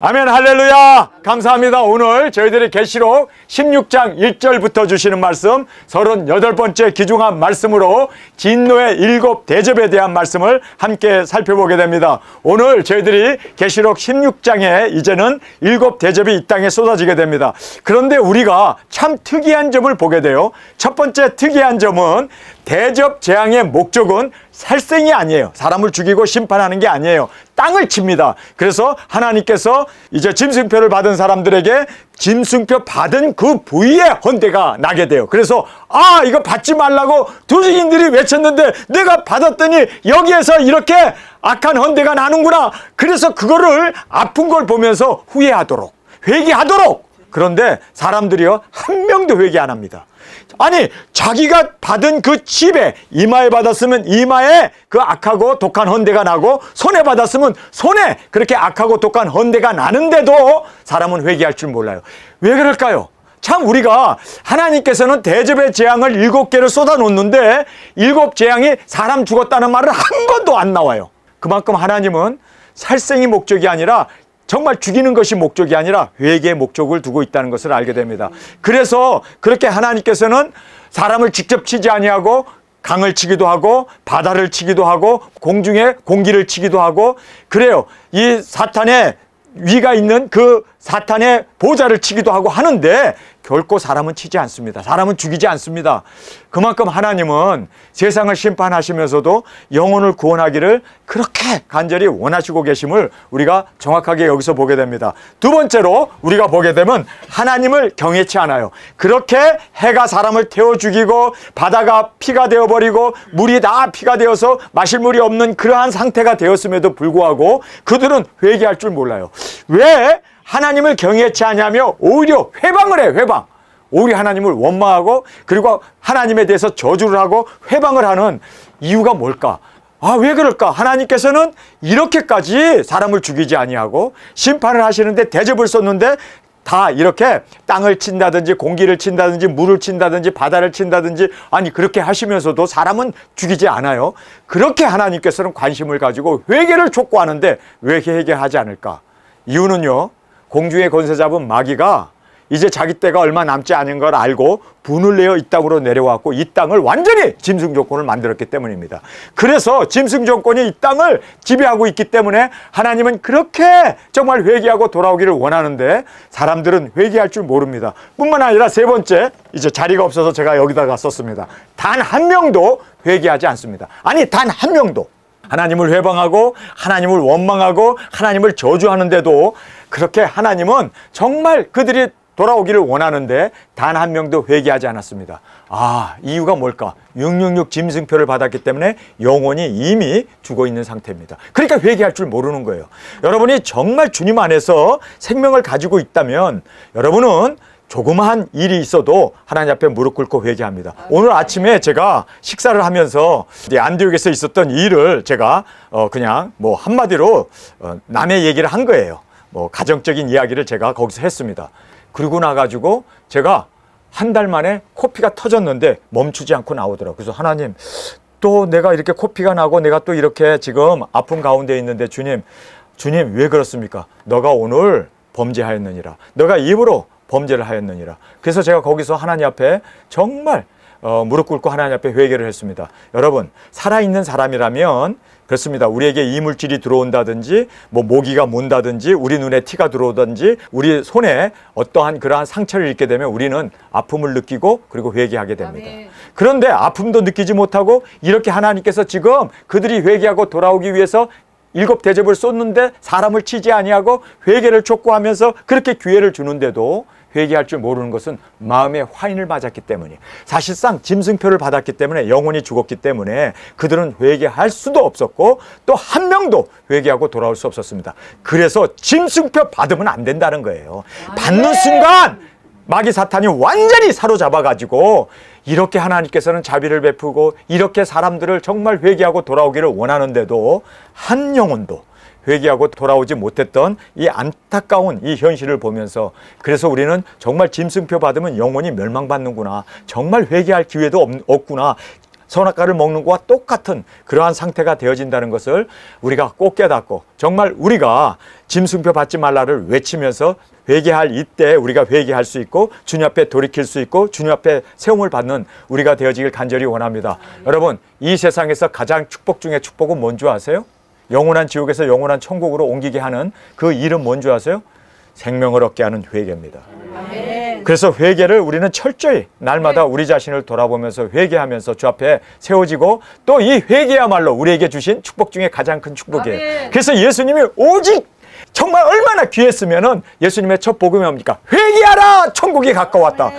아멘. 할렐루야. 감사합니다. 오늘 저희들이 계시록 16장 1절부터 주시는 말씀 38번째 귀중한 말씀으로 진노의 7 대접에 대한 말씀을 함께 살펴보게 됩니다. 오늘 저희들이 계시록 16장에 이제는 7 대접이 이 땅에 쏟아지게 됩니다. 그런데 우리가 참 특이한 점을 보게 돼요. 첫 번째 특이한 점은 대접 재앙의 목적은 살생이 아니에요. 사람을 죽이고 심판하는 게 아니에요. 땅을 칩니다. 그래서 하나님께서 이제 짐승표를 받은 사람들에게 짐승표 받은 그 부위에 헌대가 나게 돼요. 그래서 이거 받지 말라고 두 증인들이 외쳤는데 내가 받았더니 여기에서 이렇게 악한 헌대가 나는구나. 그래서 그거를 아픈 걸 보면서 후회하도록, 회개하도록. 그런데 사람들이요, 한 명도 회개 안 합니다. 아니, 자기가 받은 그 칩에, 이마에 받았으면 이마에 그 악하고 독한 헌대가 나고, 손에 받았으면 손에 그렇게 악하고 독한 헌대가 나는데도 사람은 회개할 줄 몰라요. 왜 그럴까요? 참, 우리가 하나님께서는 대접의 재앙을 7개를 쏟아 놓는데 7 재앙이 사람 죽었다는 말은 한 번도 안 나와요. 그만큼 하나님은 살생이 목적이 아니라, 정말 죽이는 것이 목적이 아니라 회개의 목적을 두고 있다는 것을 알게 됩니다. 그래서 그렇게 하나님께서는 사람을 직접 치지 아니하고 강을 치기도 하고 바다를 치기도 하고 공중에 공기를 치기도 하고, 그래요. 이 사탄의 위가 있는 그 사탄의 보좌를 치기도 하고 하는데 결코 사람은 치지 않습니다. 사람은 죽이지 않습니다. 그만큼 하나님은 세상을 심판하시면서도 영혼을 구원하기를 그렇게 간절히 원하시고 계심을 우리가 정확하게 여기서 보게 됩니다. 두 번째로 우리가 보게 되면 하나님을 경외치 않아요. 그렇게 해가 사람을 태워 죽이고 바다가 피가 되어버리고 물이 다 피가 되어서 마실 물이 없는 그러한 상태가 되었음에도 불구하고 그들은 회개할 줄 몰라요. 왜 하나님을 경외치 않냐며 오히려 회방을 해요. 회방. 오히려 하나님을 원망하고 그리고 하나님에 대해서 저주를 하고 회방을 하는 이유가 뭘까? 왜 그럴까? 하나님께서는 이렇게까지 사람을 죽이지 아니하고 심판을 하시는데 대접을 쏟는데 다 이렇게 땅을 친다든지 공기를 친다든지 물을 친다든지 바다를 친다든지, 아니 그렇게 하시면서도 사람은 죽이지 않아요. 그렇게 하나님께서는 관심을 가지고 회개를 촉구하는데 왜 회개하지 않을까? 이유는요, 공중의 권세 잡은 마귀가 이제 자기 때가 얼마 남지 않은 걸 알고 분을 내어 이 땅으로 내려왔고 이 땅을 완전히 짐승 정권을 만들었기 때문입니다. 그래서 짐승 정권이 이 땅을 지배하고 있기 때문에 하나님은 그렇게 정말 회개하고 돌아오기를 원하는데 사람들은 회개할 줄 모릅니다. 뿐만 아니라 세 번째, 이제 자리가 없어서 제가 여기다가 썼습니다. 단 한 명도 회개하지 않습니다. 아니, 단 한 명도. 하나님을 회방하고 하나님을 원망하고 하나님을 저주하는데도 그렇게 하나님은 정말 그들이 돌아오기를 원하는데 단 한 명도 회개하지 않았습니다. 이유가 뭘까? 666 짐승표를 받았기 때문에 영혼이 이미 죽어 있는 상태입니다. 그러니까 회개할 줄 모르는 거예요. 여러분이 정말 주님 안에서 생명을 가지고 있다면 여러분은 조그마한 일이 있어도 하나님 앞에 무릎 꿇고 회개합니다. 오늘 아침에 제가 식사를 하면서 안디옥에서 있었던 일을 제가 그냥 뭐 한마디로 남의 얘기를 한 거예요. 뭐 가정적인 이야기를 제가 거기서 했습니다. 그러고 나가지고 제가 한 달 만에 코피가 터졌는데 멈추지 않고 나오더라고요. 그래서 하나님, 또 내가 이렇게 코피가 나고 내가 또 이렇게 지금 아픔 가운데 있는데 주님 왜 그렇습니까? 너가 오늘 범죄하였느니라. 너가 입으로 범죄를 하였느니라. 그래서 제가 거기서 하나님 앞에 정말 무릎 꿇고 하나님 앞에 회개를 했습니다. 여러분, 살아있는 사람이라면 그렇습니다. 우리에게 이물질이 들어온다든지 뭐 모기가 문다든지 우리 눈에 티가 들어오든지 우리 손에 어떠한 그러한 상처를 입게 되면 우리는 아픔을 느끼고 그리고 회개하게 됩니다. 아멘. 그런데 아픔도 느끼지 못하고 이렇게 하나님께서 지금 그들이 회개하고 돌아오기 위해서 7 대접을 쏟는데 사람을 치지 아니하고 회개를 촉구하면서 그렇게 기회를 주는데도 회개할 줄 모르는 것은 마음의 화인을 맞았기 때문이에요. 사실상 짐승표를 받았기 때문에 영혼이 죽었기 때문에 그들은 회개할 수도 없었고 또 한 명도 회개하고 돌아올 수 없었습니다. 그래서 짐승표 받으면 안 된다는 거예요. 받는 순간 마귀 사탄이 완전히 사로잡아가지고 이렇게 하나님께서는 자비를 베푸고 이렇게 사람들을 정말 회개하고 돌아오기를 원하는데도 한 영혼도 회개하고 돌아오지 못했던 이 안타까운 이 현실을 보면서 그래서 우리는 정말 짐승표 받으면 영혼이 멸망받는구나. 정말 회개할 기회도 없구나. 선악과를 먹는 것과 똑같은 그러한 상태가 되어진다는 것을 우리가 꼭 깨닫고, 정말 우리가 짐승표 받지 말라를 외치면서 회개할 이때 우리가 회개할 수 있고 주님 앞에 돌이킬 수 있고 주님 앞에 세움을 받는 우리가 되어지길 간절히 원합니다. 여러분, 이 세상에서 가장 축복 중에 축복은 뭔 줄 아세요? 영원한 지옥에서 영원한 천국으로 옮기게 하는 그 일은 뭔 줄 아세요? 생명을 얻게 하는 회개입니다. 그래서 회개를 우리는 철저히 날마다 우리 자신을 돌아보면서 회개하면서 주 앞에 세워지고, 또 이 회개야말로 우리에게 주신 축복 중에 가장 큰 축복이에요. 그래서 예수님이 오직 정말 얼마나 귀했으면은 예수님의 첫 복음이 뭡니까? 회개하라! 천국이 가까웠다.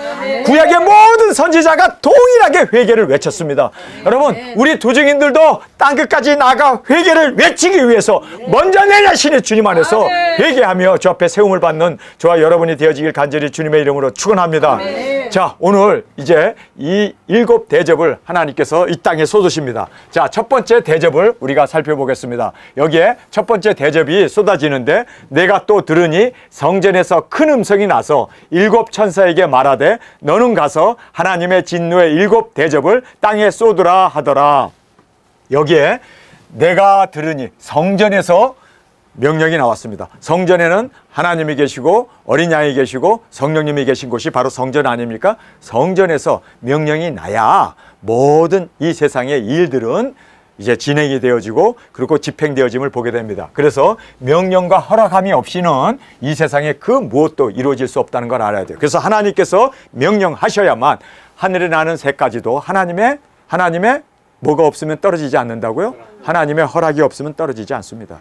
구약의 모든 선지자가 동일하게 회개를 외쳤습니다. 여러분, 우리 도중인들도 땅끝까지 나가 회개를 외치기 위해서 먼저 내 자신이 주님 안에서 회개하며 주 앞에 세움을 받는 저와 여러분이 되어지길 간절히 주님의 이름으로 축원합니다. 자, 오늘 이제 이 7 대접을 하나님께서 이 땅에 쏟으십니다. 자, 첫 번째 대접을 우리가 살펴보겠습니다. 여기에 첫 번째 대접이 쏟아지는데, 내가 또 들으니 성전에서 큰 음성이 나서 7 천사에게 말하되 너는 가서 하나님의 진노의 7 대접을 땅에 쏟으라 하더라. 여기에 내가 들으니, 성전에서 명령이 나왔습니다. 성전에는 하나님이 계시고 어린 양이 계시고 성령님이 계신 곳이 바로 성전 아닙니까? 성전에서 명령이 나야 모든 이 세상의 일들은 이제 진행이 되어지고 그리고 집행되어짐을 보게 됩니다. 그래서 명령과 허락함이 없이는 이 세상에 그 무엇도 이루어질 수 없다는 걸 알아야 돼요. 그래서 하나님께서 명령하셔야만 하늘에 나는 새까지도 하나님의 뭐가 없으면 떨어지지 않는다고요? 하나님의 허락이 없으면 떨어지지 않습니다.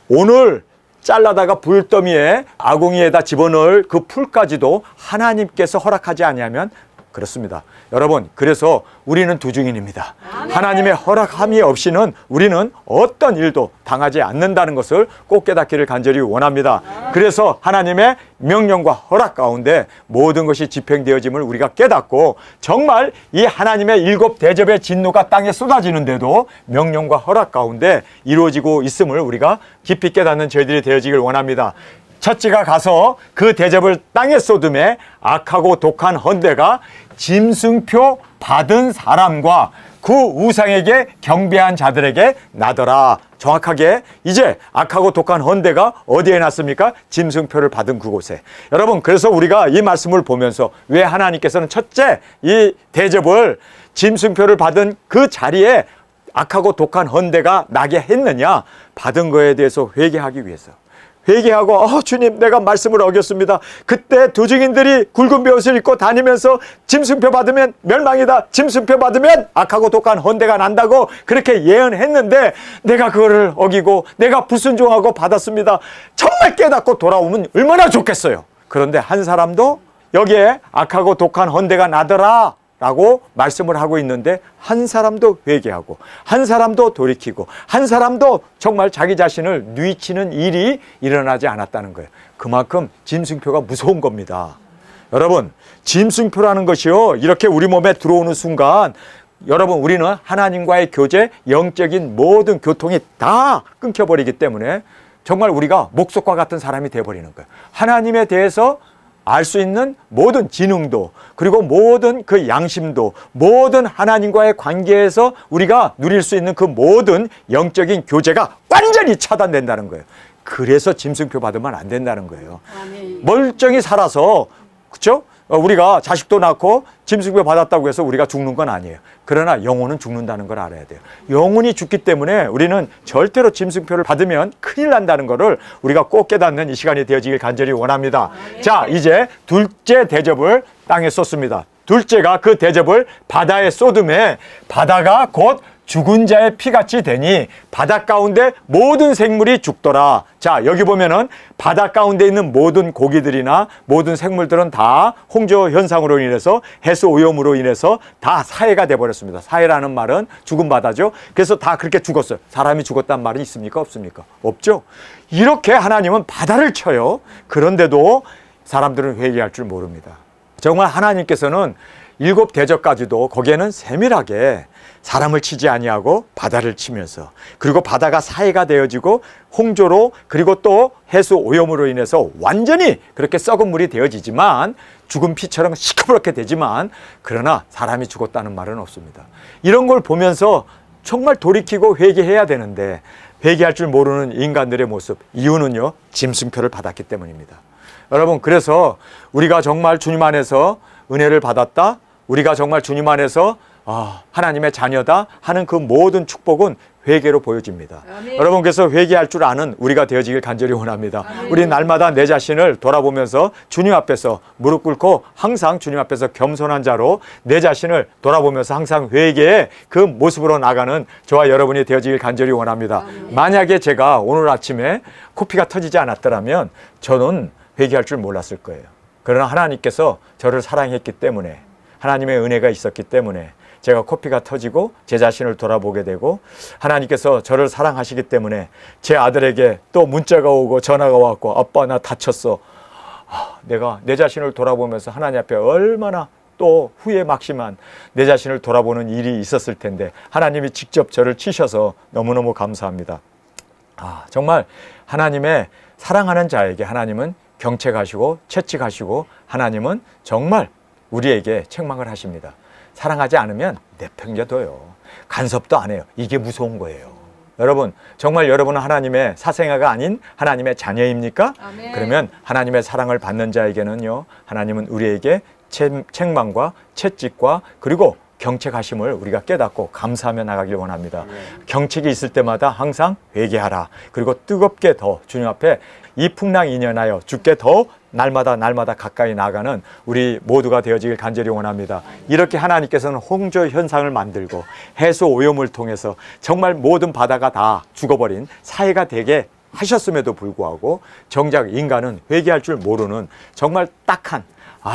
오늘 잘라다가 불더미에 아궁이에다 집어넣을 그 풀까지도 하나님께서 허락하지 아니하면 그렇습니다. 여러분, 그래서 우리는 두중인입니다. 하나님의 허락함이 없이는 우리는 어떤 일도 당하지 않는다는 것을 꼭 깨닫기를 간절히 원합니다. 그래서 하나님의 명령과 허락 가운데 모든 것이 집행되어짐을 우리가 깨닫고, 정말 이 하나님의 7 대접의 진노가 땅에 쏟아지는데도 명령과 허락 가운데 이루어지고 있음을 우리가 깊이 깨닫는 저희들이 되어지길 원합니다. 첫째가 가서 그 대접을 땅에 쏟음에 악하고 독한 헌대가 짐승표 받은 사람과 그 우상에게 경배한 자들에게 나더라. 정확하게 이제 악하고 독한 헌대가 어디에 났습니까? 짐승표를 받은 그곳에. 여러분, 그래서 우리가 이 말씀을 보면서 왜 하나님께서는 첫째 이 대접을 짐승표를 받은 그 자리에 악하고 독한 헌대가 나게 했느냐? 받은 거에 대해서 회개하기 위해서. 회개하고 주님, 내가 말씀을 어겼습니다. 그때 두증인들이 굵은 베옷을 입고 다니면서 짐승표 받으면 멸망이다, 짐승표 받으면 악하고 독한 헌대가 난다고 그렇게 예언했는데 내가 그거를 어기고 내가 불순종하고 받았습니다. 정말 깨닫고 돌아오면 얼마나 좋겠어요. 그런데 한 사람도 여기에 악하고 독한 헌대가 나더라 라고 말씀을 하고 있는데 한 사람도 회개하고 한 사람도 돌이키고 한 사람도 정말 자기 자신을 뉘치는 일이 일어나지 않았다는 거예요. 그만큼 짐승표가 무서운 겁니다. 여러분, 짐승표라는 것이요, 이렇게 우리 몸에 들어오는 순간 여러분, 우리는 하나님과의 교제, 영적인 모든 교통이 다 끊겨버리기 때문에 정말 우리가 목석과 같은 사람이 되어버리는 거예요. 하나님에 대해서 알 수 있는 모든 지능도, 그리고 모든 그 양심도, 모든 하나님과의 관계에서 우리가 누릴 수 있는 그 모든 영적인 교제가 완전히 차단된다는 거예요. 그래서 짐승표 받으면 안 된다는 거예요. 멀쩡히 살아서, 그렇죠? 우리가 자식도 낳고 짐승표 받았다고 해서 우리가 죽는 건 아니에요. 그러나 영혼은 죽는다는 걸 알아야 돼요. 영혼이 죽기 때문에 우리는 절대로 짐승표를 받으면 큰일 난다는 것을 우리가 꼭 깨닫는 이 시간이 되어지길 간절히 원합니다. 자, 이제 둘째 대접을 땅에 쏟습니다. 둘째가 그 대접을 바다에 쏟음에 바다가 곧 죽은 자의 피같이 되니 바다 가운데 모든 생물이 죽더라. 자, 여기 보면은 바다 가운데 있는 모든 고기들이나 모든 생물들은 다 홍조 현상으로 인해서 해수 오염으로 인해서 다 사해가 돼버렸습니다. 사해라는 말은 죽은 바다죠. 그래서 다 그렇게 죽었어요. 사람이 죽었단 말은 있습니까? 없습니까? 없죠. 이렇게 하나님은 바다를 쳐요. 그런데도 사람들은 회개할 줄 모릅니다. 정말 하나님께서는 일곱 대접까지도 거기에는 세밀하게 사람을 치지 아니하고 바다를 치면서, 그리고 바다가 사해가 되어지고 홍조로, 그리고 또 해수 오염으로 인해서 완전히 그렇게 썩은 물이 되어지지만, 죽은 피처럼 시커멓게 되지만, 그러나 사람이 죽었다는 말은 없습니다. 이런 걸 보면서 정말 돌이키고 회개해야 되는데 회개할 줄 모르는 인간들의 모습, 이유는요, 짐승표를 받았기 때문입니다. 여러분, 그래서 우리가 정말 주님 안에서 은혜를 받았다, 우리가 정말 주님 안에서 하나님의 자녀다 하는 그 모든 축복은 회개로 보여집니다. 아멘. 여러분, 그래서 회개할 줄 아는 우리가 되어지길 간절히 원합니다. 아멘. 우리 날마다 내 자신을 돌아보면서 주님 앞에서 무릎 꿇고 항상 주님 앞에서 겸손한 자로 내 자신을 돌아보면서 항상 회개의 그 모습으로 나가는 저와 여러분이 되어지길 간절히 원합니다. 아멘. 만약에 제가 오늘 아침에 코피가 터지지 않았더라면 저는 회개할 줄 몰랐을 거예요. 그러나 하나님께서 저를 사랑했기 때문에, 하나님의 은혜가 있었기 때문에 제가 코피가 터지고 제 자신을 돌아보게 되고, 하나님께서 저를 사랑하시기 때문에 제 아들에게 또 문자가 오고 전화가 왔고, 아빠 나 다쳤어. 내가 내 자신을 돌아보면서 하나님 앞에 얼마나 또 후회 막심한 내 자신을 돌아보는 일이 있었을 텐데 하나님이 직접 저를 치셔서 너무너무 감사합니다. 정말 하나님의 사랑하는 자에게 하나님은 경책하시고 채찍하시고, 하나님은 정말 우리에게 책망을 하십니다. 사랑하지 않으면 내팽겨둬요. 간섭도 안 해요. 이게 무서운 거예요. 여러분, 정말 여러분은 하나님의 사생아가 아닌 하나님의 자녀입니까? 아멘. 그러면 하나님의 사랑을 받는 자에게는요, 하나님은 우리에게 책망과 채찍과 그리고 경책하심을 우리가 깨닫고 감사하며 나가길 원합니다. 경책이 있을 때마다 항상 회개하라. 그리고 뜨겁게 더 주님 앞에 이 풍랑 인연하여 주께 더 날마다 가까이 나가는 우리 모두가 되어지길 간절히 원합니다. 이렇게 하나님께서는 홍조 현상을 만들고 해수 오염을 통해서 정말 모든 바다가 다 죽어버린 사해가 되게 하셨음에도 불구하고 정작 인간은 회개할 줄 모르는 정말 딱한,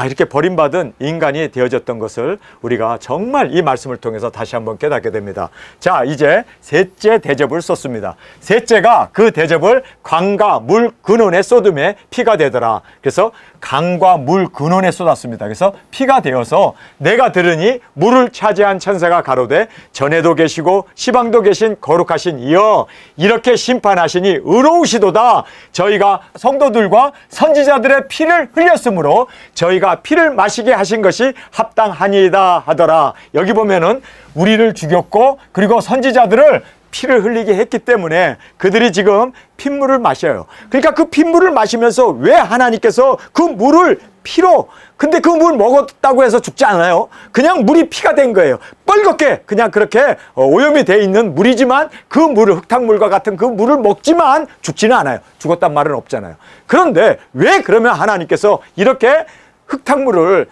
이렇게 버림받은 인간이 되어졌던 것을 우리가 정말 이 말씀을 통해서 다시 한번 깨닫게 됩니다. 자, 이제 셋째 대접을 썼습니다. 셋째가 그 대접을 강과 물 근원에 쏟음에 피가 되더라. 그래서 강과 물 근원에 쏟았습니다. 그래서 피가 되어서 내가 들으니 물을 차지한 천사가 가로되 전에도 계시고 시방도 계신 거룩하신 이여, 이렇게 심판하시니 의로우시도다. 저희가 성도들과 선지자들의 피를 흘렸으므로 저희가 피를 마시게 하신 것이 합당하니이다 하더라. 여기 보면은 우리를 죽였고 그리고 선지자들을 피를 흘리게 했기 때문에 그들이 지금 핏물을 마셔요. 그러니까 그 핏물을 마시면서 왜 하나님께서 그 물을 피로, 근데 그 물 먹었다고 해서 죽지 않아요. 그냥 물이 피가 된 거예요. 뻘겋게 그냥 그렇게 오염이 돼 있는 물이지만 그 물을, 흙탕물과 같은 그 물을 먹지만 죽지는 않아요. 죽었단 말은 없잖아요. 그런데 왜 그러면 하나님께서 이렇게 흙탕물을,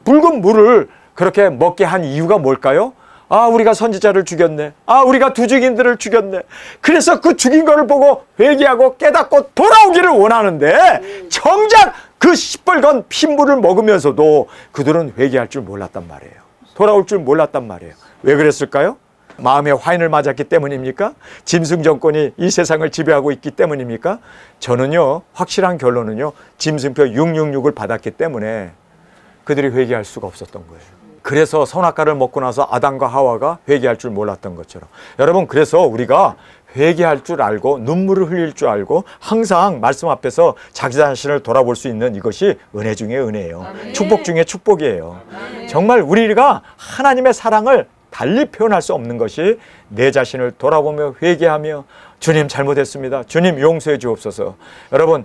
붉은 물을 그렇게 먹게 한 이유가 뭘까요? 우리가 선지자를 죽였네. 우리가 두 증인들을 죽였네. 그래서 그 죽인 거를 보고 회개하고 깨닫고 돌아오기를 원하는데 정작 그 시뻘건 핏물을 먹으면서도 그들은 회개할 줄 몰랐단 말이에요. 돌아올 줄 몰랐단 말이에요. 왜 그랬을까요? 마음의 화인을 맞았기 때문입니까? 짐승 정권이 이 세상을 지배하고 있기 때문입니까? 저는요, 확실한 결론은요, 짐승표 666을 받았기 때문에 그들이 회개할 수가 없었던 거예요. 그래서 선악과를 먹고 나서 아담과 하와가 회개할 줄 몰랐던 것처럼, 여러분, 그래서 우리가 회개할 줄 알고 눈물을 흘릴 줄 알고 항상 말씀 앞에서 자기 자신을 돌아볼 수 있는 이것이 은혜 중에 은혜예요. 아멘. 축복 중에 축복이에요. 아멘. 정말 우리가 하나님의 사랑을 달리 표현할 수 없는 것이 내 자신을 돌아보며 회개하며 주님 잘못했습니다. 주님 용서해 주옵소서. 여러분,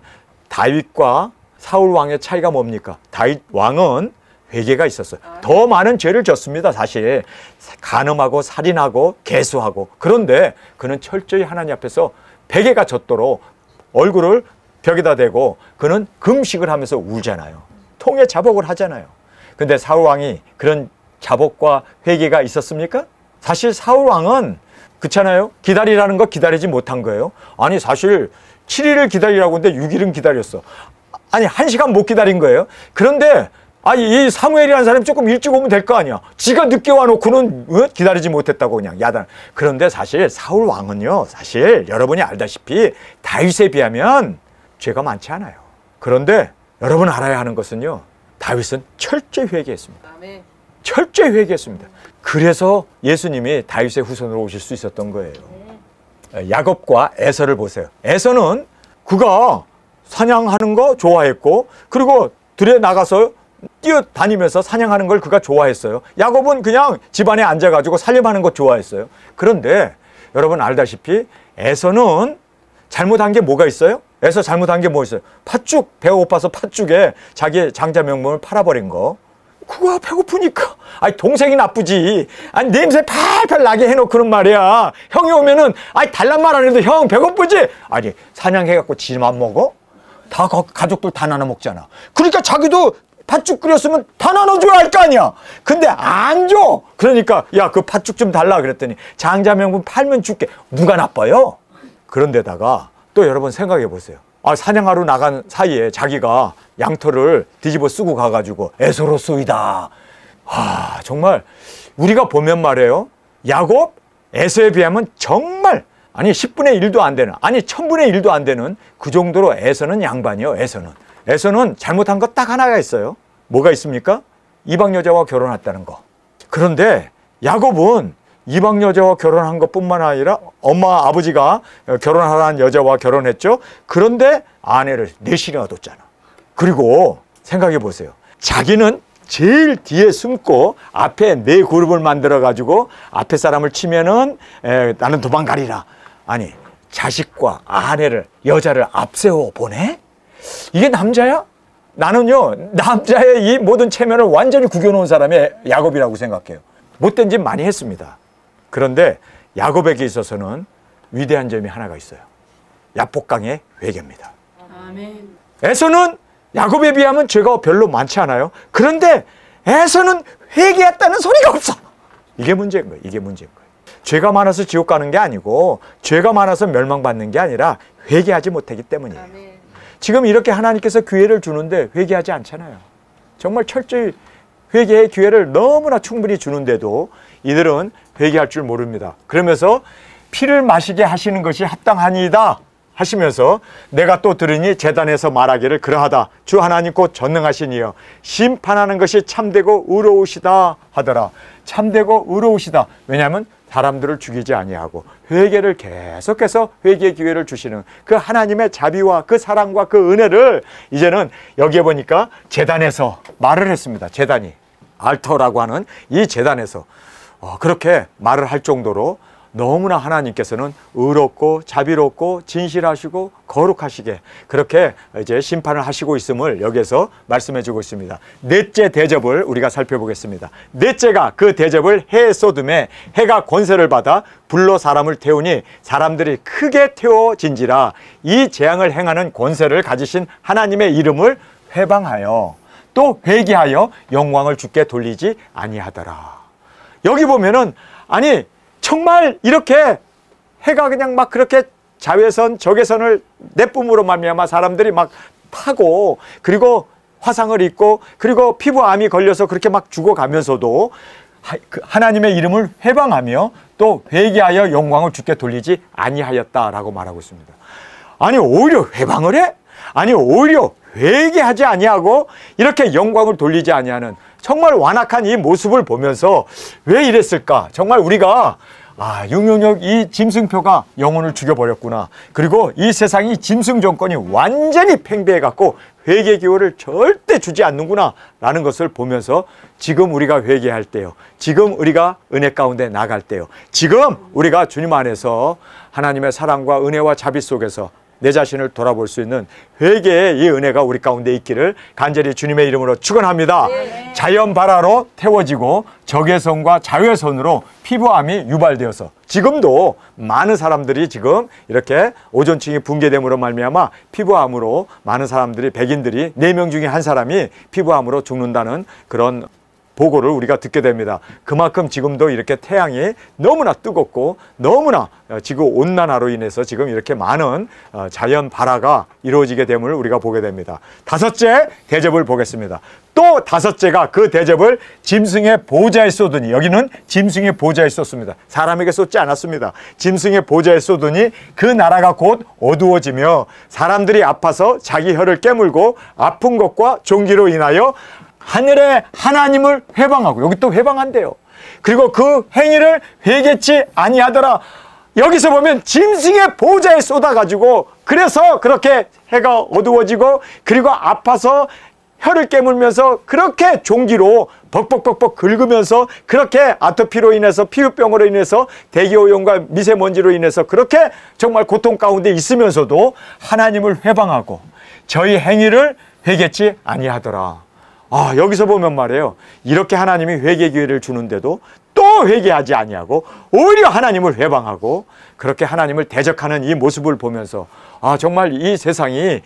다윗과 사울 왕의 차이가 뭡니까? 다윗 왕은 회개가 있었어요. 더 많은 죄를 졌습니다. 사실 간음하고 살인하고 개수하고. 그런데 그는 철저히 하나님 앞에서 베개가 젖도록 얼굴을 벽에다 대고 그는 금식을 하면서 울잖아요. 통에 자복을 하잖아요. 근데 사울 왕이 그런 자복과 회개가 있었습니까? 사실 사울 왕은 그렇잖아요. 기다리라는 거 기다리지 못한 거예요. 아니 사실 7일을 기다리라고 했는데 6일은 기다렸어. 아니 1시간 못 기다린 거예요. 그런데 이 사무엘이라는 사람이 조금 일찍 오면 될 거 아니야. 지가 늦게 와놓고는 기다리지 못했다고 그냥 야단. 그런데 사실 사울 왕은요, 사실 여러분이 알다시피 다윗에 비하면 죄가 많지 않아요. 그런데 여러분 알아야 하는 것은요, 다윗은 철저히 회개했습니다. 철저히 회개했습니다. 그래서 예수님이 다윗의 후손으로 오실 수 있었던 거예요. 야곱과 에서를 보세요. 에서는 그가 사냥하는 거 좋아했고 그리고 들에 나가서 뛰어다니면서 사냥하는 걸 그가 좋아했어요. 야곱은 그냥 집안에 앉아가지고 살림하는 거 좋아했어요. 그런데 여러분 알다시피 에서는 잘못한 게 뭐가 있어요? 에서 잘못한 게 뭐 있어요? 팥죽, 배가 고파서 팥죽에 자기 장자 명분을 팔아버린 거. 그거 배고프니까. 아니 동생이 나쁘지. 아니 냄새 팔팔 나게 해놓고는 말이야. 형이 오면은 아니 달란 말 안 해도 형 배고프지? 아니 사냥해갖고 지만 먹어? 다 가족들 다 나눠 먹잖아. 그러니까 자기도 팥죽 끓였으면 다 나눠줘야 할 거 아니야. 근데 안 줘. 그러니까 야 그 팥죽 좀 달라 그랬더니 장자 명분 팔면 줄게. 누가 나빠요? 그런데다가 또 여러분 생각해 보세요. 아 사냥하러 나간 사이에 자기가 양털을 뒤집어 쓰고 가가지고 에서로소이다. 아 정말 우리가 보면 말이에요. 야곱, 에서에 비하면 정말 아니 10분의 1도 안 되는 아니 1000분의 1도 안 되는 그 정도로 에서는 양반이요. 에서는 잘못한 거 딱 하나가 있어요. 뭐가 있습니까? 이방 여자와 결혼했다는 거. 그런데 야곱은 이방 여자와 결혼한 것뿐만 아니라 엄마 아버지가 결혼하라는 여자와 결혼했죠. 그런데 아내를 4씩이나 뒀잖아. 그리고 생각해 보세요. 자기는 제일 뒤에 숨고 앞에 4그룹을 만들어 가지고 앞에 사람을 치면은 나는 도망가리라. 아니 자식과 아내를 여자를 앞세워 보내? 이게 남자야? 나는요 남자의 이 모든 체면을 완전히 구겨놓은 사람이 야곱이라고 생각해요. 못된 짓 많이 했습니다. 그런데 야곱에게 있어서는 위대한 점이 하나가 있어요. 야복강의 회개입니다. 아멘. 에서는 야곱에 비하면 죄가 별로 많지 않아요. 그런데 에서는 회개했다는 소리가 없어. 이게 문제인 거예요. 이게 문제인 거예요. 죄가 많아서 지옥 가는 게 아니고 죄가 많아서 멸망받는 게 아니라 회개하지 못하기 때문이에요. 아멘. 지금 이렇게 하나님께서 기회를 주는데 회개하지 않잖아요. 정말 철저히 회개의 기회를 너무나 충분히 주는데도 이들은 회개할 줄 모릅니다. 그러면서 피를 마시게 하시는 것이 합당하니이다 하시면서 내가 또 들으니 제단에서 말하기를 그러하다. 주 하나님 곧 전능하신 이여 심판하는 것이 참되고 의로우시다 하더라. 참되고 의로우시다. 왜냐하면 사람들을 죽이지 아니하고 회개를 계속해서 회개의 기회를 주시는 그 하나님의 자비와 그 사랑과 그 은혜를 이제는 여기에 보니까 제단에서 말을 했습니다. 제단이 알터라고 하는 이 제단에서 그렇게 말을 할 정도로 너무나 하나님께서는 의롭고 자비롭고 진실하시고 거룩하시게 그렇게 이제 심판을 하시고 있음을 여기에서 말씀해 주고 있습니다. 넷째 대접을 우리가 살펴보겠습니다. 넷째가 그 대접을 해에 쏟음에 해가 권세를 받아 불로 사람을 태우니 사람들이 크게 태워진지라. 이 재앙을 행하는 권세를 가지신 하나님의 이름을 회방하여 또 회개하여 영광을 주께 돌리지 아니하더라. 여기 보면은 아니 정말 이렇게 해가 그냥 막 그렇게 자외선 적외선을 내뿜으로 말미암아 사람들이 막 타고 그리고 화상을 입고 그리고 피부암이 걸려서 그렇게 막 죽어가면서도 하나님의 이름을 회방하며 또 회개하여 영광을 주께 돌리지 아니하였다라고 말하고 있습니다. 아니 오히려 회방을 해? 아니 오히려 회개하지 아니하고 이렇게 영광을 돌리지 아니하는 정말 완악한 이 모습을 보면서 왜 이랬을까? 정말 우리가 666 이 짐승표가 영혼을 죽여버렸구나. 그리고 이 세상이 짐승 정권이 완전히 팽배해갖고 회개 기회를 절대 주지 않는구나 라는 것을 보면서 지금 우리가 회개할 때요. 지금 우리가 은혜 가운데 나갈 때요. 지금 우리가 주님 안에서 하나님의 사랑과 은혜와 자비 속에서 내 자신을 돌아볼 수 있는 회개의 이 은혜가 우리 가운데 있기를 간절히 주님의 이름으로 축원합니다. 네. 자연 발화로 태워지고 적외선과 자외선으로 피부암이 유발되어서 지금도 많은 사람들이 지금 이렇게 오존층이 붕괴됨으로 말미암아 피부암으로 많은 사람들이 백인들이 4명 중에 한 사람이 피부암으로 죽는다는 그런 보고를 우리가 듣게 됩니다. 그만큼 지금도 이렇게 태양이 너무나 뜨겁고 너무나 지구온난화로 인해서 지금 이렇게 많은 자연 발화가 이루어지게 됨을 우리가 보게 됩니다. 다섯째 대접을 보겠습니다. 또 다섯째가 그 대접을 짐승의 보좌에 쏟으니, 여기는 짐승의 보좌에 쏟습니다. 사람에게 쏟지 않았습니다. 짐승의 보좌에 쏟으니 그 나라가 곧 어두워지며 사람들이 아파서 자기 혀를 깨물고 아픈 것과 종기로 인하여 하늘의 하나님을 회방하고, 여기 또 회방한대요. 그리고 그 행위를 회개치 아니하더라. 여기서 보면 짐승의 보좌에 쏟아가지고, 그래서 그렇게 해가 어두워지고, 그리고 아파서 혀를 깨물면서 그렇게 종기로 벅벅벅벅 긁으면서, 그렇게 아토피로 인해서, 피부병으로 인해서, 대기오염과 미세먼지로 인해서 그렇게 정말 고통 가운데 있으면서도 하나님을 회방하고 저희 행위를 회개치 아니하더라. 아, 여기서 보면 말이에요, 이렇게 하나님이 회개 기회를 주는데도 또 회개하지 아니하고 오히려 하나님을 회방하고 그렇게 하나님을 대적하는 이 모습을 보면서, 아, 정말 이 세상이,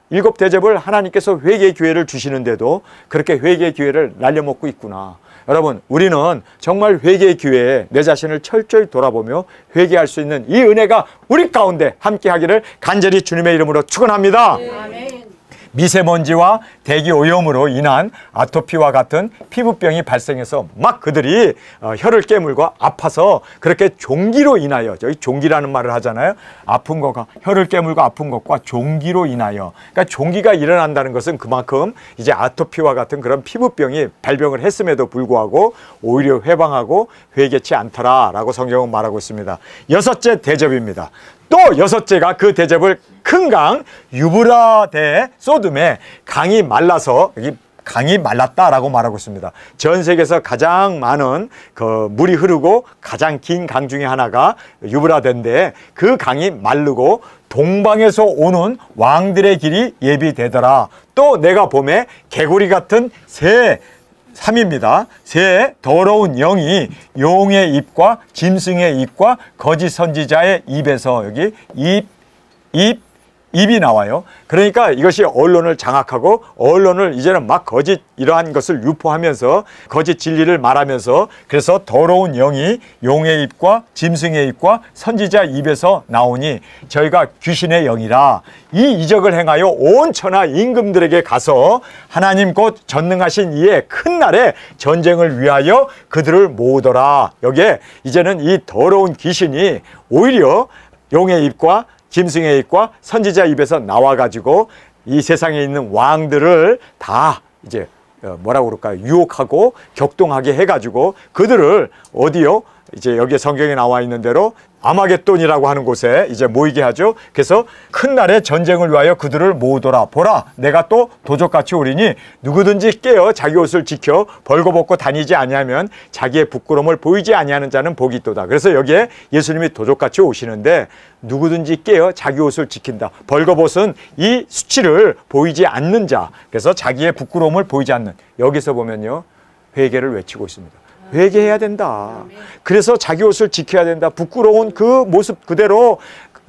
일곱 대접을 하나님께서 회개 기회를 주시는데도 그렇게 회개 기회를 날려먹고 있구나. 여러분, 우리는 정말 회개 기회에 내 자신을 철저히 돌아보며 회개할 수 있는 이 은혜가 우리 가운데 함께하기를 간절히 주님의 이름으로 축원합니다. 아멘. 미세먼지와 대기오염으로 인한 아토피와 같은 피부병이 발생해서 막 그들이 혀를 깨물고 아파서 그렇게 종기로 인하여, 저희 종기라는 말을 하잖아요. 아픈 거가, 혀를 깨물고 아픈 것과 종기로 인하여, 그러니까 종기가 일어난다는 것은 그만큼 이제 아토피와 같은 그런 피부병이 발병을 했음에도 불구하고 오히려 회방하고 회개치 않더라라고 성경은 말하고 있습니다. 여섯째 대접입니다. 또 여섯째가 그 대접을 큰 강 유브라데 소돔에 강이 말라서, 여기 강이 말랐다라고 말하고 있습니다. 전 세계에서 가장 많은 그 물이 흐르고 가장 긴 강 중에 하나가 유브라데인데, 그 강이 마르고 동방에서 오는 왕들의 길이 예비되더라. 또 내가 봄에 개구리 같은 새 3입니다. 새 더러운 영이 용의 입과 짐승의 입과 거짓 선지자의 입에서, 여기 입이 나와요. 그러니까 이것이 언론을 장악하고 언론을 이제는 막 거짓 이러한 것을 유포하면서 거짓 진리를 말하면서, 그래서 더러운 영이 용의 입과 짐승의 입과 선지자 입에서 나오니 저희가 귀신의 영이라 이 이적을 행하여 온 천하 임금들에게 가서 하나님 곧 전능하신 이의 큰 날에 전쟁을 위하여 그들을 모으더라. 여기에 이제는 이 더러운 귀신이 오히려 용의 입과 짐승의 입과 선지자 입에서 나와가지고 이 세상에 있는 왕들을 다 이제 뭐라고 그럴까요? 유혹하고 격동하게 해가지고 그들을 어디요? 이제 여기에 성경에 나와 있는 대로 아마겟돈이라고 하는 곳에 이제 모이게 하죠. 그래서 큰 날에 전쟁을 위하여 그들을 모으더라. 보라, 내가 또 도적같이 오리니 누구든지 깨어 자기 옷을 지켜 벌거벗고 다니지 아니하면 자기의 부끄러움을 보이지 아니하는 자는 복이 있도다. 그래서 여기에 예수님이 도적같이 오시는데, 누구든지 깨어 자기 옷을 지킨다. 벌거벗은 이 수치를 보이지 않는 자, 그래서 자기의 부끄러움을 보이지 않는, 여기서 보면요, 회개를 외치고 있습니다. 회개해야 된다. 그래서 자기 옷을 지켜야 된다. 부끄러운 그 모습 그대로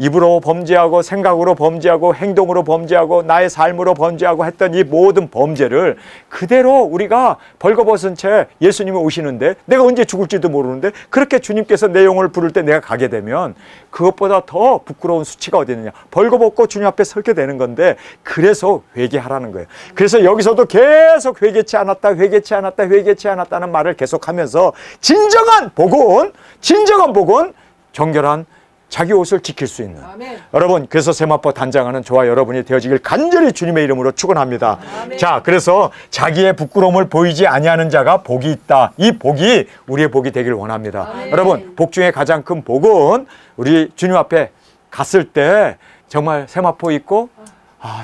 입으로 범죄하고 생각으로 범죄하고 행동으로 범죄하고 나의 삶으로 범죄하고 했던 이 모든 범죄를 그대로 우리가 벌거벗은 채 예수님이 오시는데, 내가 언제 죽을지도 모르는데 그렇게 주님께서 내 영혼을 부를 때 내가 가게 되면 그것보다 더 부끄러운 수치가 어디 있느냐. 벌거벗고 주님 앞에 서게 되는 건데, 그래서 회개하라는 거예요. 그래서 여기서도 계속 회개치 않았다, 회개치 않았다, 회개치 않았다는 말을 계속하면서 진정한 복은 정결한 자기 옷을 지킬 수 있는. 아멘. 여러분, 그래서 세마포 단장하는 저와 여러분이 되어지길 간절히 주님의 이름으로 축원합니다. 아멘. 자, 그래서 자기의 부끄러움을 보이지 아니하는 자가 복이 있다. 이 복이 우리의 복이 되길 원합니다. 아멘. 여러분, 복 중에 가장 큰 복은 우리 주님 앞에 갔을 때 정말 세마포 입고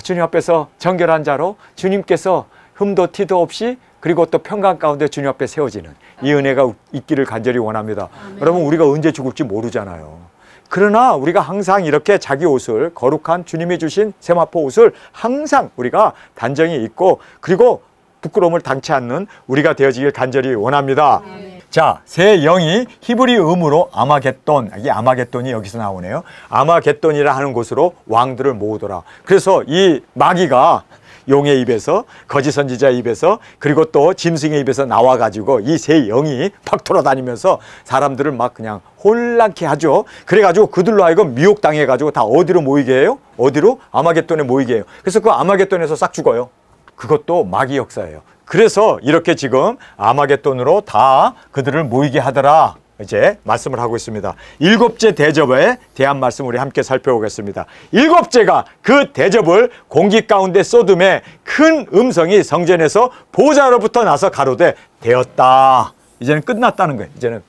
주님 앞에서 정결한 자로 주님께서 흠도 티도 없이, 그리고 또 평강 가운데 주님 앞에 세워지는 이 은혜가 있기를 간절히 원합니다. 아멘. 여러분, 우리가 언제 죽을지 모르잖아요. 그러나 우리가 항상 이렇게 자기 옷을, 거룩한 주님이 주신 세마포 옷을 항상 우리가 단정히 입고, 그리고 부끄러움을 당치 않는 우리가 되어지길 간절히 원합니다. 자, 새 영이 히브리 음으로 아마겟돈, 이 아마겟돈이 여기서 나오네요. 아마겟돈이라 하는 곳으로 왕들을 모으더라. 그래서 이 마귀가 용의 입에서, 거짓 선지자 입에서, 그리고 또 짐승의 입에서 나와가지고 이 새 영이 팍 돌아다니면서 사람들을 막 그냥 혼란케 하죠. 그래가지고 그들로 하여금 미혹당해가지고 다 어디로 모이게 해요? 어디로? 아마겟돈에 모이게 해요. 그래서 그 아마겟돈에서 싹 죽어요. 그것도 마귀 역사예요. 그래서 이렇게 지금 아마겟돈으로 다 그들을 모이게 하더라. 이제 말씀을 하고 있습니다. 일곱째 대접에 대한 말씀 우리 함께 살펴보겠습니다. 일곱째가 그 대접을 공기 가운데 쏟음에 그 큰 음성이 성전에서 보좌로부터 나서 가로되 되었다. 이제는 끝났다는 거예요. 이제는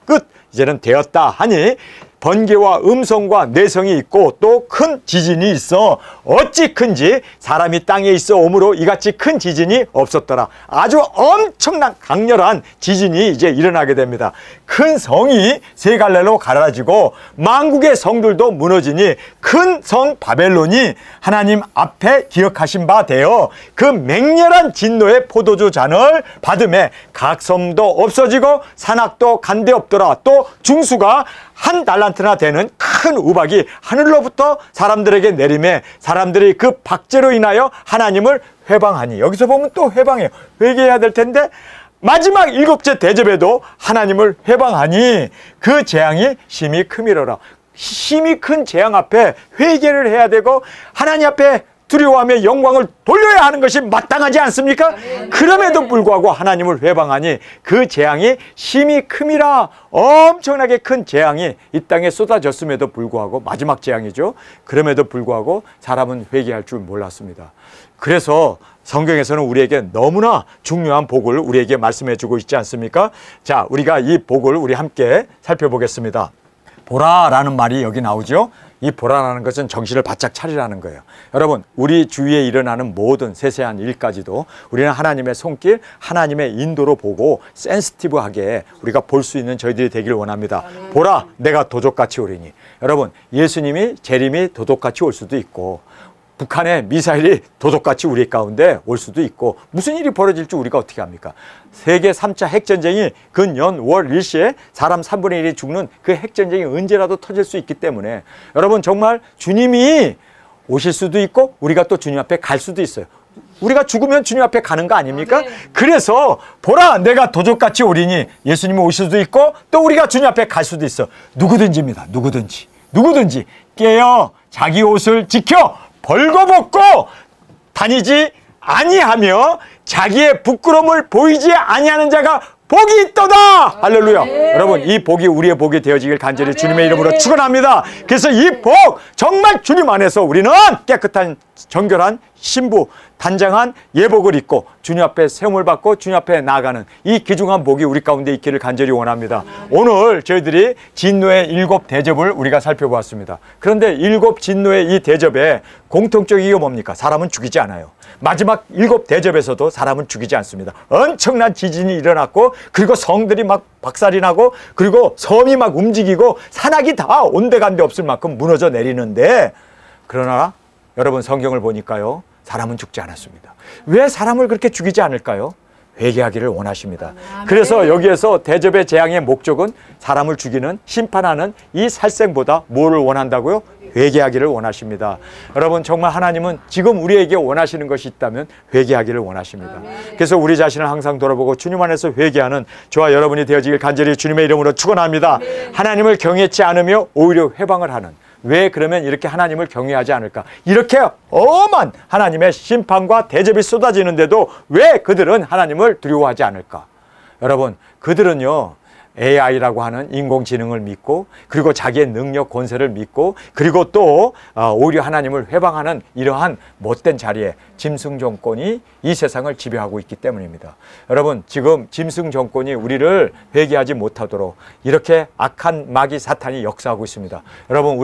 끝. 이제는 되었다 하니 번개와 음성과 내성이 있고 또 큰 지진이 있어 어찌 큰지 사람이 땅에 있어 오므로 이같이 큰 지진이 없었더라. 아주 엄청난 강렬한 지진이 이제 일어나게 됩니다. 큰 성이 세 갈래로 갈라지고 만국의 성들도 무너지니 큰 성 바벨론이 하나님 앞에 기억하신 바 되어 그 맹렬한 진노의 포도주 잔을 받음에 각 섬도 없어지고 산악도 간데 없더라. 또 중수가 한 달란트나 되는 큰 우박이 하늘로부터 사람들에게 내림에 사람들이 그 박제로 인하여 하나님을 회방하니. 여기서 보면 또 회방해요. 회개해야 될 텐데 마지막 7째 대접에도 하나님을 회방하니 그 재앙이 심히 크미러라. 심히 큰 재앙 앞에 회개를 해야 되고 하나님 앞에 두려워하며 영광을 돌려야 하는 것이 마땅하지 않습니까? 그럼에도 불구하고 하나님을 회방하니 그 재앙이 심히 큼이라. 엄청나게 큰 재앙이 이 땅에 쏟아졌음에도 불구하고 마지막 재앙이죠. 그럼에도 불구하고 사람은 회개할 줄 몰랐습니다. 그래서 성경에서는 우리에게 너무나 중요한 복을 우리에게 말씀해 주고 있지 않습니까? 자, 우리가 이 복을 우리 함께 살펴보겠습니다. 보라라는 말이 여기 나오죠. 이 보라라는 것은 정신을 바짝 차리라는 거예요. 여러분, 우리 주위에 일어나는 모든 세세한 일까지도 우리는 하나님의 손길, 하나님의 인도로 보고 센시티브하게 우리가 볼 수 있는 저희들이 되길 원합니다. 보라, 내가 도적같이 오리니. 여러분, 예수님이 재림이 도적같이 올 수도 있고 북한의 미사일이 도둑같이 우리 가운데 올 수도 있고 무슨 일이 벌어질지 우리가 어떻게 합니까? 세계 3차 핵전쟁이 근년 월 일시에 사람 3분의 1이 죽는 그 핵전쟁이 언제라도 터질 수 있기 때문에 여러분 정말 주님이 오실 수도 있고 우리가 또 주님 앞에 갈 수도 있어요. 우리가 죽으면 주님 앞에 가는 거 아닙니까? 그래서 보라 내가 도적같이 오리니 예수님이 오실 수도 있고 또 우리가 주님 앞에 갈 수도 있어. 누구든지입니다. 누구든지 깨어 자기 옷을 지켜 벌거벗고 다니지 아니하며 자기의 부끄러움을 보이지 아니하는 자가 복이 있도다. 할렐루야. 여러분 이 복이 우리의 복이 되어지길 간절히 주님의 이름으로 축원합니다. 그래서 이 복 정말 주님 안에서 우리는 깨끗한 정결한 신부 단장한 예복을 입고 주님 앞에 세움을 받고 주님 앞에 나아가는 이 귀중한 복이 우리 가운데 있기를 간절히 원합니다. 오늘 저희들이 진노의 7 대접을 우리가 살펴보았습니다. 그런데 7 진노의 이 대접에 공통적인 게 뭡니까? 사람은 죽이지 않아요. 마지막 7 대접에서도 사람은 죽이지 않습니다. 엄청난 지진이 일어났고 그리고 성들이 막 박살이 나고 그리고 섬이 막 움직이고 산악이 다 온데간데 없을 만큼 무너져 내리는데 그러나 여러분 성경을 보니까요. 사람은 죽지 않았습니다. 왜 사람을 그렇게 죽이지 않을까요? 회개하기를 원하십니다. 그래서 여기에서 대접의 재앙의 목적은 사람을 죽이는 심판하는 이 살생보다 뭐를 원한다고요? 회개하기를 원하십니다. 여러분 정말 하나님은 지금 우리에게 원하시는 것이 있다면 회개하기를 원하십니다. 그래서 우리 자신을 항상 돌아보고 주님 안에서 회개하는 저와 여러분이 되어지길 간절히 주님의 이름으로 축원합니다. 하나님을 경외치 않으며 오히려 회방을 하는 왜 그러면 이렇게 하나님을 경외하지 않을까? 이렇게 엄한 하나님의 심판과 대접이 쏟아지는데도 왜 그들은 하나님을 두려워하지 않을까? 여러분 그들은요 AI라고 하는 인공지능을 믿고 그리고 자기의 능력 권세를 믿고 그리고 또 오히려 하나님을 회방하는 이러한 못된 자리에 짐승 정권이 이 세상을 지배하고 있기 때문입니다. 여러분 지금 짐승 정권이 우리를 회개하지 못하도록 이렇게 악한 마귀 사탄이 역사하고 있습니다. 여러분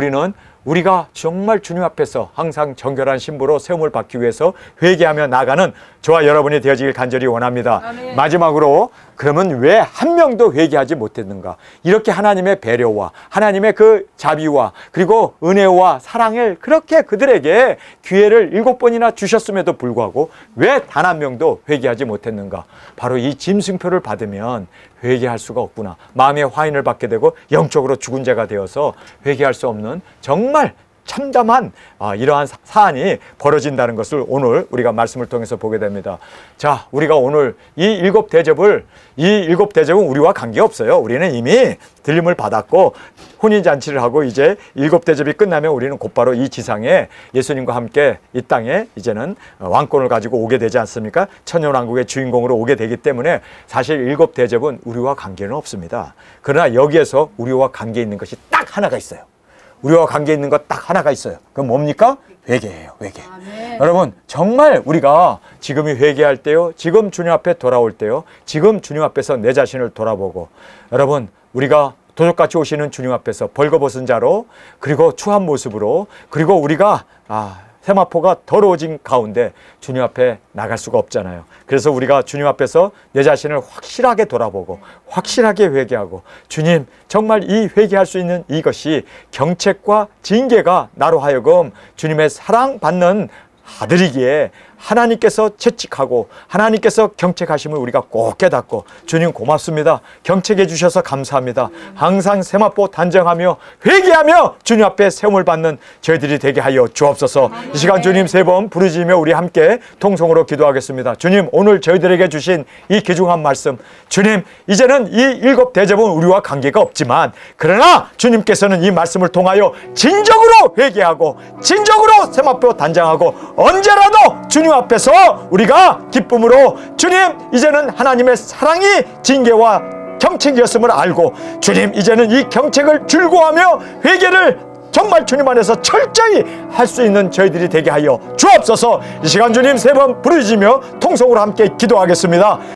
우리가 정말 주님 앞에서 항상 정결한 신부로 세움을 받기 위해서 회개하며 나가는 저와 여러분이 되어지길 간절히 원합니다. 아멘. 마지막으로 그러면 왜 한 명도 회개하지 못했는가? 이렇게 하나님의 배려와 하나님의 그 자비와 그리고 은혜와 사랑을 그렇게 그들에게 기회를 7번이나 주셨음에도 불구하고 왜 단 한 명도 회개하지 못했는가? 바로 이 짐승표를 받으면 회개할 수가 없구나. 마음의 화인을 받게 되고 영적으로 죽은 자가 되어서 회개할 수 없는 정말 참담한 이러한 사안이 벌어진다는 것을 오늘 우리가 말씀을 통해서 보게 됩니다. 자, 우리가 오늘 이 7 대접은 우리와 관계없어요. 우리는 이미 들림을 받았고 혼인잔치를 하고 이제 7 대접이 끝나면 우리는 곧바로 이 지상에 예수님과 함께 이 땅에 이제는 왕권을 가지고 오게 되지 않습니까? 천년왕국의 주인공으로 오게 되기 때문에 사실 7 대접은 우리와 관계는 없습니다. 그러나 여기에서 우리와 관계 있는 것이 딱 하나가 있어요. 우리와 관계 있는 것 딱 하나가 있어요. 그건 뭡니까? 회개예요. 회개. 아멘. 여러분 정말 우리가 지금이 회개할 때요, 지금 주님 앞에 돌아올 때요, 지금 주님 앞에서 내 자신을 돌아보고, 여러분 우리가 도적같이 오시는 주님 앞에서 벌거벗은 자로, 그리고 추한 모습으로, 그리고 우리가 세마포가 더러워진 가운데 주님 앞에 나갈 수가 없잖아요. 그래서 우리가 주님 앞에서 내 자신을 확실하게 돌아보고 확실하게 회개하고, 주님 정말 이 회개할 수 있는 이것이 경책과 징계가 나로 하여금 주님의 사랑받는 아들이기에 하나님께서 채찍하고 하나님께서 경책하심을 우리가 꼭 깨닫고, 주님 고맙습니다. 경책해 주셔서 감사합니다. 항상 세마포 단정하며 회개하며 주님 앞에 세움을 받는 저희들이 되게 하여 주옵소서. 이 시간 주님 세 번 부르짖으며 우리 함께 통성으로 기도하겠습니다. 주님 오늘 저희들에게 주신 이 귀중한 말씀, 주님 이제는 이 일곱 대접은 우리와 관계가 없지만, 그러나 주님께서는 이 말씀을 통하여 진정으로 회개하고 진정으로 세마포 단장하고 언제라도 주님 앞에서 우리가 기쁨으로, 주님 이제는 하나님의 사랑이 징계와 경책이었음을 알고, 주님 이제는 이 경책을 즐거워하며 회개를 정말 주님 안에서 철저히 할 수 있는 저희들이 되게 하여 주옵소서. 이 시간 주님 세 번 부르짖으며 통성으로 함께 기도하겠습니다.